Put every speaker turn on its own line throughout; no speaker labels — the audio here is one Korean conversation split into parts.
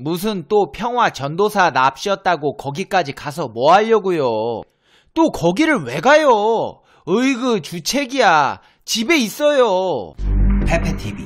무슨 또 평화 전도사 납치였다고 거기까지 가서 뭐 하려고요? 또 거기를 왜 가요? 으이그 주책이야. 집에 있어요. 페페TV,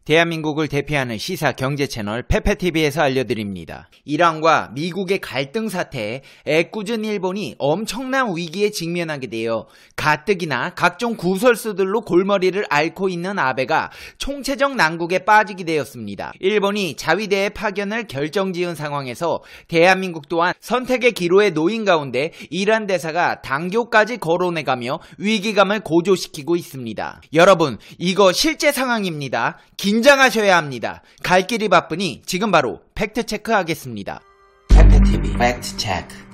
대한민국을 대표하는 시사 경제 채널 페페TV에서 알려드립니다. 이란과 미국의 갈등 사태에 애꿎은 일본이 엄청난 위기에 직면하게 되어 가뜩이나 각종 구설수들로 골머리를 앓고 있는 아베가 총체적 난국에 빠지게 되었습니다. 일본이 자위대의 파견을 결정지은 상황에서 대한민국 또한 선택의 기로에 놓인 가운데 이란 대사가 당교까지 거론해가며 위기감을 고조시키고 있습니다. 여러분, 이거 실제 상황입니다. 긴장하셔야 합니다. 갈 길이 바쁘니 지금 바로 팩트체크 하겠습니다. 페페TV 팩트체크.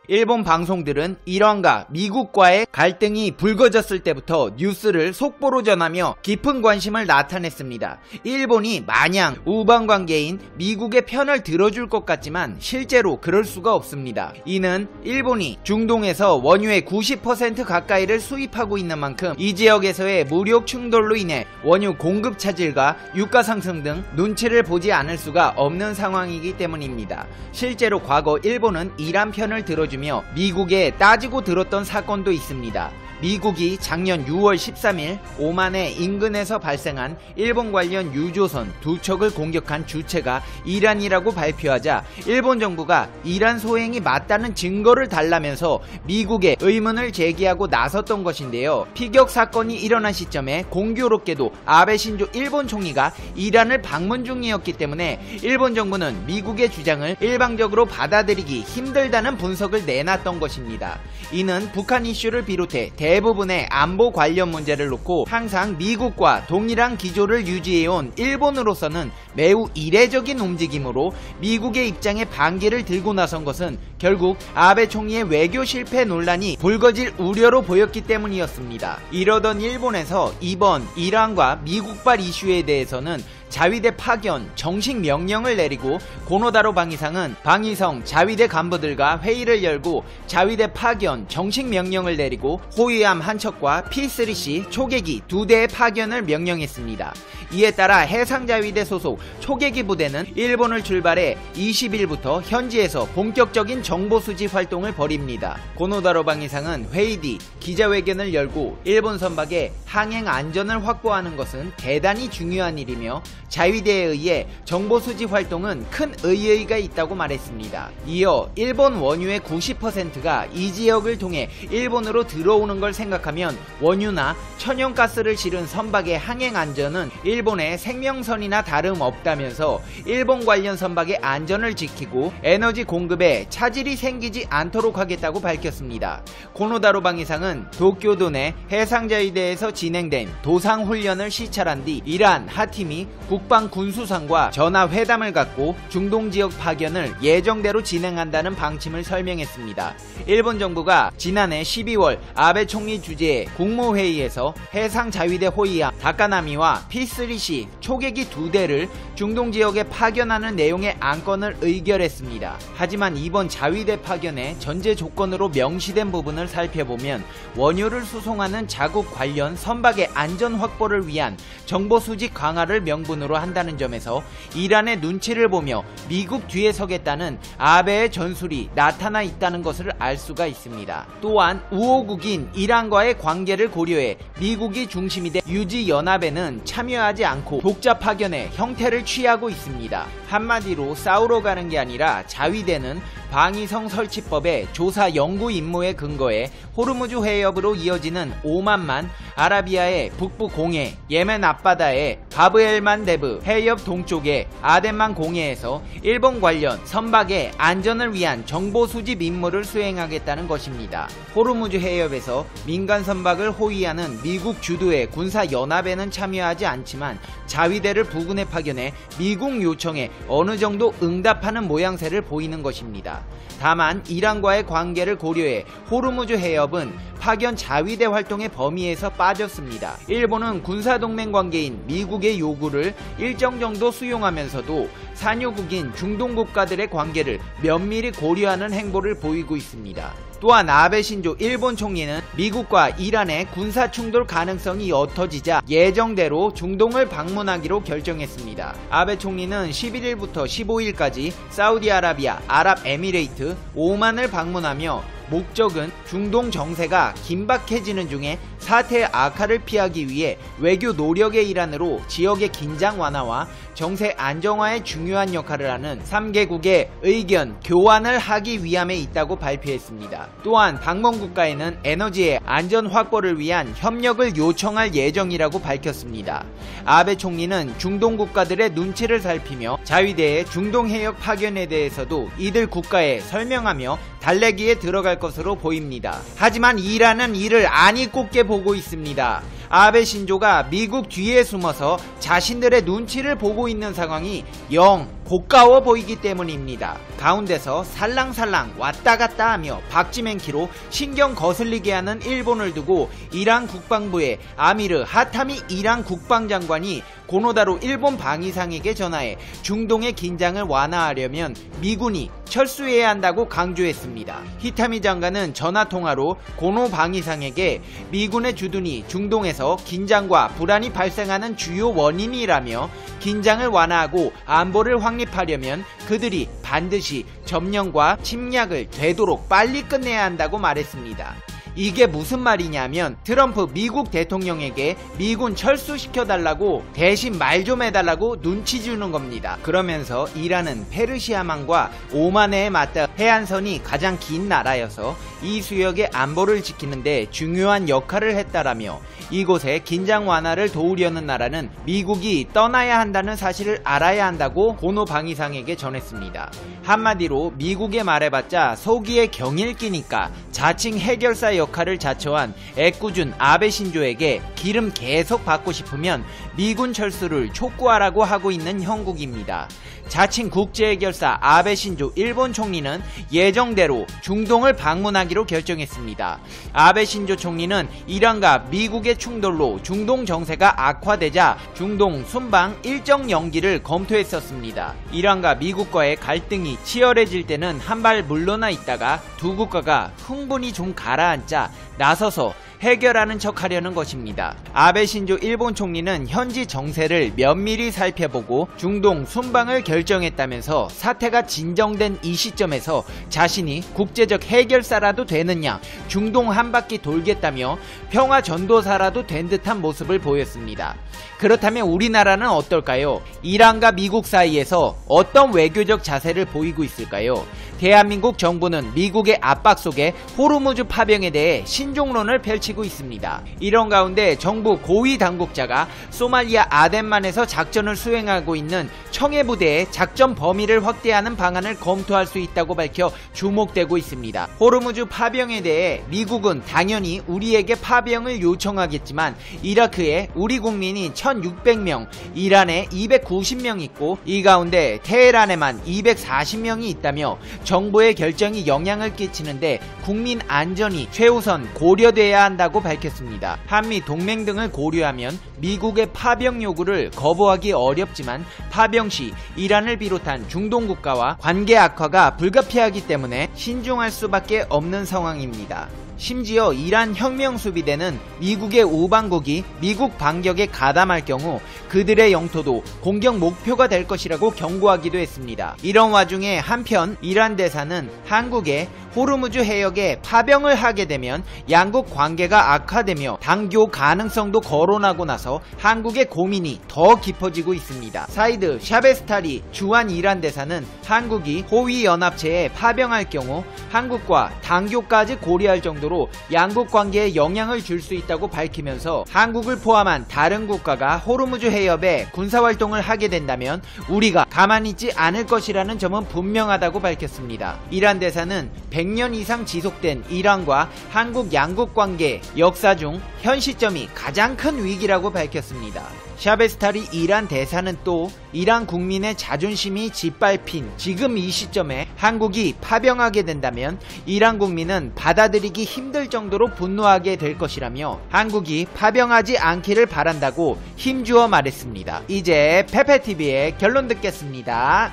일본 방송들은 이란과 미국과의 갈등이 불거졌을 때부터 뉴스를 속보로 전하며 깊은 관심을 나타냈습니다. 일본이 마냥 우방관계인 미국의 편을 들어줄 것 같지만 실제로 그럴 수가 없습니다. 이는 일본이 중동에서 원유의 90% 가까이를 수입하고 있는 만큼 이 지역에서의 무력 충돌로 인해 원유 공급 차질과 유가 상승 등 눈치를 보지 않을 수가 없는 상황이기 때문입니다. 실제로 과거 일본은 이란 편을 들어주며 미국에 따지고 들었던 사건도 있습니다. 미국이 작년 6월 13일 오만의 인근에서 발생한 일본 관련 유조선 2척을 공격한 주체가 이란이라고 발표하자 일본 정부가 이란 소행이 맞다는 증거를 달라면서 미국에 의문을 제기하고 나섰던 것인데요. 피격 사건이 일어난 시점에 공교롭게도 아베 신조 일본 총리가 이란을 방문 중이었기 때문에 일본 정부는 미국의 주장을 일방적으로 받아들이기 힘들다는 분석을 내놨던 것입니다. 이는 북한 이슈를 비롯해 대부분의 안보 관련 문제를 놓고 항상 미국과 동일한 기조를 유지해온 일본으로서는 매우 이례적인 움직임으로 미국의 입장에 반기를 들고 나선 것은 결국 아베 총리의 외교 실패 논란이 불거질 우려로 보였기 때문이었습니다. 이러던 일본에서 이번 이란과 미국발 이슈에 대해서는 자위대 파견 정식 명령을 내리고 고노다로 방위상은 방위성 자위대 간부들과 회의를 열고 자위대 파견 정식 명령을 내리고 호위함 한 척과 P3C 초계기 2대의 파견을 명령했습니다. 이에 따라 해상자위대 소속 초계기 부대는 일본을 출발해 20일부터 현지에서 본격적인 정보수집 활동을 벌입니다. 고노다로 방위상은 회의 뒤 기자회견을 열고 일본 선박의 항행 안전을 확보하는 것은 대단히 중요한 일이며 자위대에 의해 정보수집 활동은 큰 의의가 있다고 말했습니다. 이어 일본 원유의 90%가 이 지역을 통해 일본으로 들어오는 걸 생각하면 원유나 천연가스를 실은 선박의 항행 안전은 일본의 생명선이나 다름없다면서 일본 관련 선박의 안전을 지키고 에너지 공급에 차질이 생기지 않도록 하겠다고 밝혔습니다. 고노다로 방위상은 도쿄도 내 해상자위대에서 진행된 도상훈련을 시찰한 뒤 이란 하티미 국방군수상과 전화회담을 갖고 중동지역 파견을 예정대로 진행한다는 방침을 설명했습니다. 일본 정부가 지난해 12월 아베 총리 주재의 국무회의에서 해상자위대 호위함 다카나미와 P3C 초계기 2대를 중동지역에 파견하는 내용의 안건을 의결했습니다. 하지만 이번 자위대 파견의 전제 조건으로 명시된 부분을 살펴보면 원유를 수송하는 자국 관련 선박의 안전 확보를 위한 정보 수집 강화를 명분으로 한다는 점에서 이란의 눈치를 보며 미국 뒤에 서겠다는 아베의 전술이 나타나 있다는 것을 알 수가 있습니다. 또한 우호국인 이란과의 관계를 고려해 미국이 중심이 된 유지연합에는 참여하지 않고 독자 파견의 형태를 취하고 있습니다. 한마디로 싸우러 가는 게 아니라 자위대는 방위성 설치법의 조사 연구 임무에 근거해 호르무즈 해협으로 이어지는 오만만, 아라비아의 북부 공해, 예멘 앞바다의 바브엘만 데브 해협 동쪽의 아덴만 공해에서 일본 관련 선박의 안전을 위한 정보 수집 임무를 수행하겠다는 것입니다. 호르무즈 해협에서 민간 선박을 호위하는 미국 주도의 군사연합에는 참여하지 않지만 자위대를 부근에 파견해 미국 요청에 어느 정도 응답하는 모양새를 보이는 것입니다. 다만 이란과의 관계를 고려해 호르무즈 해협은 파견 자위대 활동의 범위에서 빠졌습니다. 일본은 군사동맹 관계인 미국의 요구를 일정 정도 수용하면서도 산유국인 중동 국가들의 관계를 면밀히 고려하는 행보를 보이고 있습니다. 또한 아베 신조 일본 총리는 미국과 이란의 군사 충돌 가능성이 옅어지자 예정대로 중동을 방문하기로 결정했습니다. 아베 총리는 11일부터 15일까지 사우디아라비아, 아랍에미레이트, 오만을 방문하며 목적은 중동 정세가 긴박해지는 중에 사태의 악화를 피하기 위해 외교 노력의 일환으로 지역의 긴장 완화와 정세 안정화에 중요한 역할을 하는 3개국의 의견 교환을 하기 위함에 있다고 발표했습니다. 또한 방문 국가에는 에너지의 안전 확보를 위한 협력을 요청할 예정이라고 밝혔습니다. 아베 총리는 중동 국가들의 눈치를 살피며 자위대의 중동 해역 파견에 대해서도 이들 국가에 설명하며 달래기에 들어갈 것으로 보입니다. 하지만 이란은 이를 안이 꼽게 보고 있습니다. 아베 신조가 미국 뒤에 숨어서 자신들의 눈치를 보고 있는 상황이 영 고가워 보이기 때문입니다. 가운데서 살랑살랑 왔다갔다 하며 박지맨키로 신경 거슬리게 하는 일본을 두고 이란 국방부의 아미르 하타미 이란 국방장관이 고노다로 일본 방위상에게 전화해 중동의 긴장을 완화하려면 미군이 철수해야 한다고 강조했습니다. 히타미 장관은 전화통화로 고노 방위상에게 미군의 주둔이 중동에서 긴장과 불안이 발생하는 주요 원인이라며 긴장을 완화하고 안보를 확립하려면 그들이 반드시 점령과 침략을 되도록 빨리 끝내야 한다고 말했습니다. 이게 무슨 말이냐면 트럼프 미국 대통령에게 미군 철수시켜달라고 대신 말 좀 해달라고 눈치 주는 겁니다. 그러면서 이란은 페르시아만과 오만에 맞닿아 해안선이 가장 긴 나라여서 이 수역의 안보를 지키는데 중요한 역할을 했다라며 이곳에 긴장 완화를 도우려는 나라는 미국이 떠나야 한다는 사실을 알아야 한다고 고노 방위상에게 전했습니다. 한마디로 미국에 말해봤자 속이에 경일 끼니까 자칭 해결사 역할을 자처한 애꿎은 아베 신조에게 기름 계속 받고 싶으면 미군 철수를 촉구하라고 하고 있는 형국입니다. 자칭 국제해결사 아베 신조 일본 총리는 예정대로 중동을 방문하기로 결정했습니다. 아베 신조 총리는 이란과 미국의 충돌로 중동 정세가 악화되자 중동 순방 일정 연기를 검토했었습니다. 이란과 미국과의 갈등이 치열해질 때는 한 발 물러나 있다가 두 국가가 흥분이 좀 가라앉자 나서서 해결하는 척 하려는 것입니다. 아베 신조 일본 총리는 현지 정세를 면밀히 살펴보고 중동 순방을 결정했다면서 사태가 진정된 이 시점에서 자신이 국제적 해결사라도 되느냐 중동 한 바퀴 돌겠다며 평화 전도사라도 된 듯한 모습을 보였습니다. 그렇다면 우리나라는 어떨까요? 이란과 미국 사이에서 어떤 외교적 자세를 보이고 있을까요? 대한민국 정부는 미국의 압박 속에 호르무즈 파병에 대해 신종론을 펼치고 있습니다. 이런 가운데 정부 고위 당국자가 소말리아 아덴만에서 작전을 수행하고 있는 청해부대의 작전 범위를 확대하는 방안을 검토할 수 있다고 밝혀 주목되고 있습니다. 호르무즈 파병에 대해 미국은 당연히 우리에게 파병을 요청하겠지만 이라크에 우리 국민이 1600명, 이란에 290명 있고 이 가운데 테헤란에만 240명이 있다며 정부의 결정이 영향을 끼치는데 국민 안전이 최우선 고려돼야 한다고 밝혔습니다. 한미 동맹 등을 고려하면 미국의 파병 요구를 거부하기 어렵지만 파병 시 이란을 비롯한 중동 국가와 관계 악화가 불가피하기 때문에 신중할 수밖에 없는 상황입니다. 심지어 이란 혁명수비대는 미국의 우방국이 미국 반격에 가담할 경우 그들의 영토도 공격 목표가 될 것이라고 경고하기도 했습니다. 이런 와중에 한편 이란 대사는 한국에 호르무즈 해역에 파병을 하게 되면 양국 관계가 악화되며 당교 가능성도 거론하고 나서 한국의 고민이 더 깊어지고 있습니다. 사이드 샤베스타리 주한 이란 대사는 한국이 호위연합체에 파병할 경우 한국과 당교까지 고려할 정도로 양국 관계에 영향을 줄 수 있다고 밝히면서 한국을 포함한 다른 국가가 호르무즈 해협에 군사활동을 하게 된다면 우리가 가만히 있지 않을 것이라는 점은 분명하다고 밝혔습니다. 이란 대사는 100년 이상 지속된 이란과 한국 양국 관계 역사 중 현 시점이 가장 큰 위기라고 밝혔습니다. 샤베스타리 이란 대사는 또 이란 국민의 자존심이 짓밟힌 지금 이 시점에 한국이 파병하게 된다면 이란 국민은 받아들이기 힘들 정도로 분노하게 될 것이라며 한국이 파병하지 않기를 바란다고 힘주어 말했습니다. 이제 페페TV의 결론 듣겠습니다.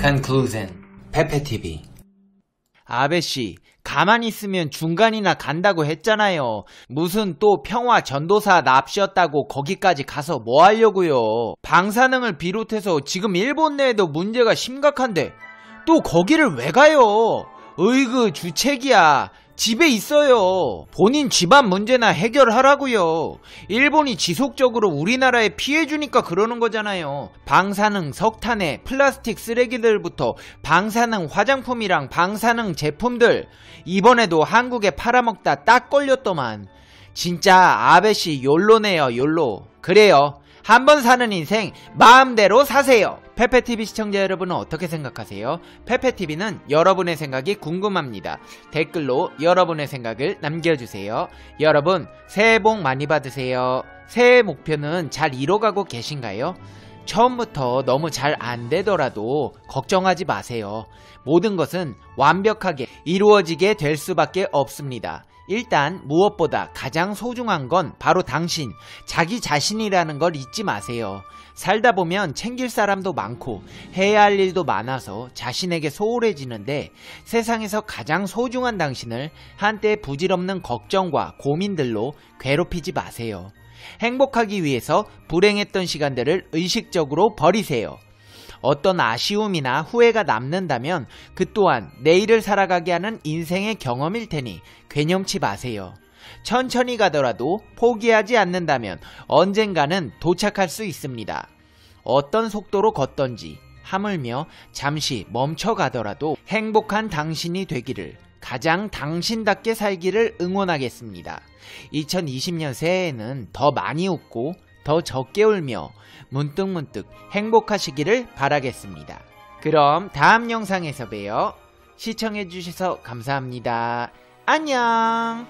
Conclusion. 페페TV.
아베씨, 가만히 있으면 중간이나 간다고 했잖아요. 무슨 또 평화 전도사 납치였다고 거기까지 가서 뭐 하려고요. 방사능을 비롯해서 지금 일본 내에도 문제가 심각한데 또 거기를 왜 가요? 으이그 주책이야. 집에 있어요. 본인 집안 문제나 해결하라고요. 일본이 지속적으로 우리나라에 피해주니까 그러는 거잖아요. 방사능, 석탄에 플라스틱 쓰레기들부터 방사능 화장품이랑 방사능 제품들 이번에도 한국에 팔아먹다 딱 걸렸더만. 진짜 아베씨 욜로네요, 욜로. 그래요. 한 번 사는 인생 마음대로 사세요. 페페TV 시청자 여러분은 어떻게 생각하세요? 페페TV는 여러분의 생각이 궁금합니다. 댓글로 여러분의 생각을 남겨주세요. 여러분 새해 복 많이 받으세요. 새해 목표는 잘 이뤄가고 계신가요? 처음부터 너무 잘 안되더라도 걱정하지 마세요. 모든 것은 완벽하게 이루어지게 될 수밖에 없습니다. 일단 무엇보다 가장 소중한 건 바로 당신, 자기 자신이라는 걸 잊지 마세요. 살다 보면 챙길 사람도 많고 해야 할 일도 많아서 자신에게 소홀해지는데 세상에서 가장 소중한 당신을 한때 부질없는 걱정과 고민들로 괴롭히지 마세요. 행복하기 위해서 불행했던 시간들을 의식적으로 버리세요. 어떤 아쉬움이나 후회가 남는다면 그 또한 내일을 살아가게 하는 인생의 경험일 테니 괴념치 마세요. 천천히 가더라도 포기하지 않는다면 언젠가는 도착할 수 있습니다. 어떤 속도로 걷던지 하물며 잠시 멈춰가더라도 행복한 당신이 되기를, 가장 당신답게 살기를 응원하겠습니다. 2020년 새해에는 더 많이 웃고 더 적게 울며 문득문득 행복하시기를 바라겠습니다. 그럼 다음 영상에서 봬요. 시청해주셔서 감사합니다. 안녕.